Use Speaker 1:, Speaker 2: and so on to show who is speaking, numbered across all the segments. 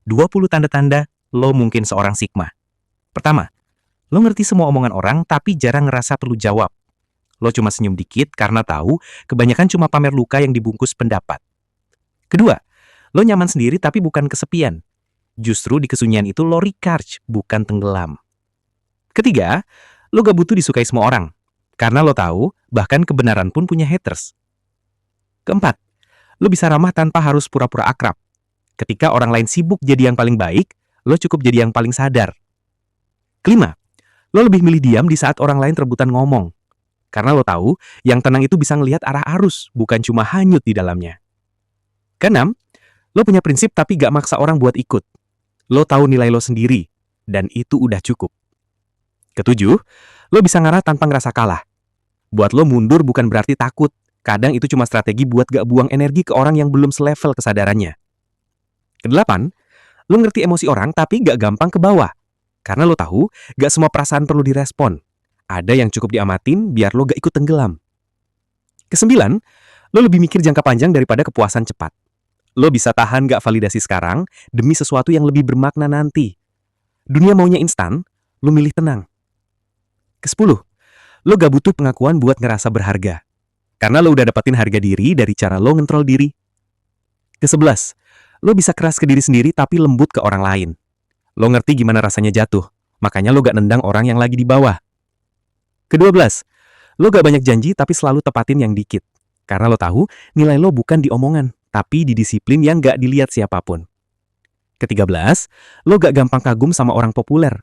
Speaker 1: 20 tanda-tanda lo mungkin seorang Sigma. Pertama, lo ngerti semua omongan orang tapi jarang ngerasa perlu jawab. Lo cuma senyum dikit karena tahu kebanyakan cuma pamer luka yang dibungkus pendapat. Kedua, lo nyaman sendiri tapi bukan kesepian. Justru di kesunyian itu lo recharge, bukan tenggelam. Ketiga, lo gak butuh disukai semua orang. Karena lo tahu, bahkan kebenaran pun punya haters. Keempat, lo bisa ramah tanpa harus pura-pura akrab. Ketika orang lain sibuk jadi yang paling baik, lo cukup jadi yang paling sadar. Kelima, lo lebih milih diam di saat orang lain rebutan ngomong. Karena lo tahu, yang tenang itu bisa ngelihat arah arus, bukan cuma hanyut di dalamnya. Keenam, lo punya prinsip tapi gak maksa orang buat ikut. Lo tahu nilai lo sendiri, dan itu udah cukup. Ketujuh, lo bisa ngarah tanpa ngerasa kalah. Buat lo mundur bukan berarti takut. Kadang itu cuma strategi buat gak buang energi ke orang yang belum selevel kesadarannya. Kedelapan, lo ngerti emosi orang tapi gak gampang ke bawah. Karena lo tahu, gak semua perasaan perlu direspon. Ada yang cukup diamatin biar lo gak ikut tenggelam. Kesembilan, lo lebih mikir jangka panjang daripada kepuasan cepat. Lo bisa tahan gak validasi sekarang demi sesuatu yang lebih bermakna nanti. Dunia maunya instan, lo milih tenang. Kesepuluh, lo gak butuh pengakuan buat ngerasa berharga. Karena lo udah dapetin harga diri dari cara lo ngontrol diri. Kesebelas, lo bisa keras ke diri sendiri tapi lembut ke orang lain. Lo ngerti gimana rasanya jatuh, makanya lo gak nendang orang yang lagi di bawah. Kedua belas, lo gak banyak janji tapi selalu tepatin yang dikit. Karena lo tahu nilai lo bukan di omongan, tapi di disiplin yang gak dilihat siapapun. Ketiga belas, lo gak gampang kagum sama orang populer.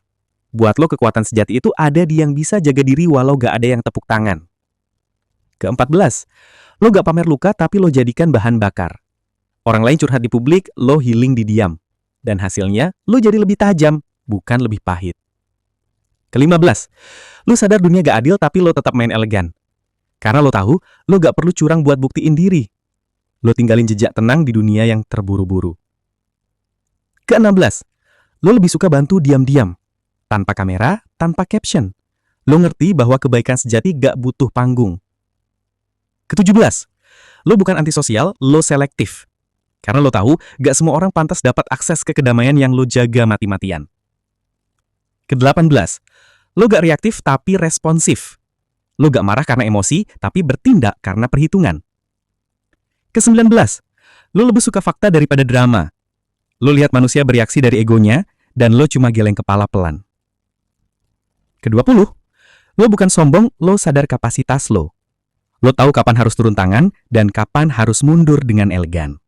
Speaker 1: Buat lo kekuatan sejati itu ada di yang bisa jaga diri walau gak ada yang tepuk tangan. Keempat belas, lo gak pamer luka tapi lo jadikan bahan bakar. Orang lain curhat di publik, lo healing di diam. Dan hasilnya, lo jadi lebih tajam, bukan lebih pahit. Kelima belas, lo sadar dunia gak adil tapi lo tetap main elegan. Karena lo tahu, lo gak perlu curang buat buktiin diri. Lo tinggalin jejak tenang di dunia yang terburu-buru. Keenam belas, lo lebih suka bantu diam-diam. Tanpa kamera, tanpa caption. Lo ngerti bahwa kebaikan sejati gak butuh panggung. Ketujuh belas, lo bukan antisosial, lo selektif. Karena lo tahu, gak semua orang pantas dapat akses ke kedamaian yang lo jaga mati-matian. Kedelapan belas, lo gak reaktif tapi responsif. Lo gak marah karena emosi, tapi bertindak karena perhitungan. Kesembilan belas, lo lebih suka fakta daripada drama. Lo lihat manusia bereaksi dari egonya, dan lo cuma geleng kepala pelan. Kedua puluh, lo bukan sombong, lo sadar kapasitas lo. Lo tahu kapan harus turun tangan, dan kapan harus mundur dengan elegan.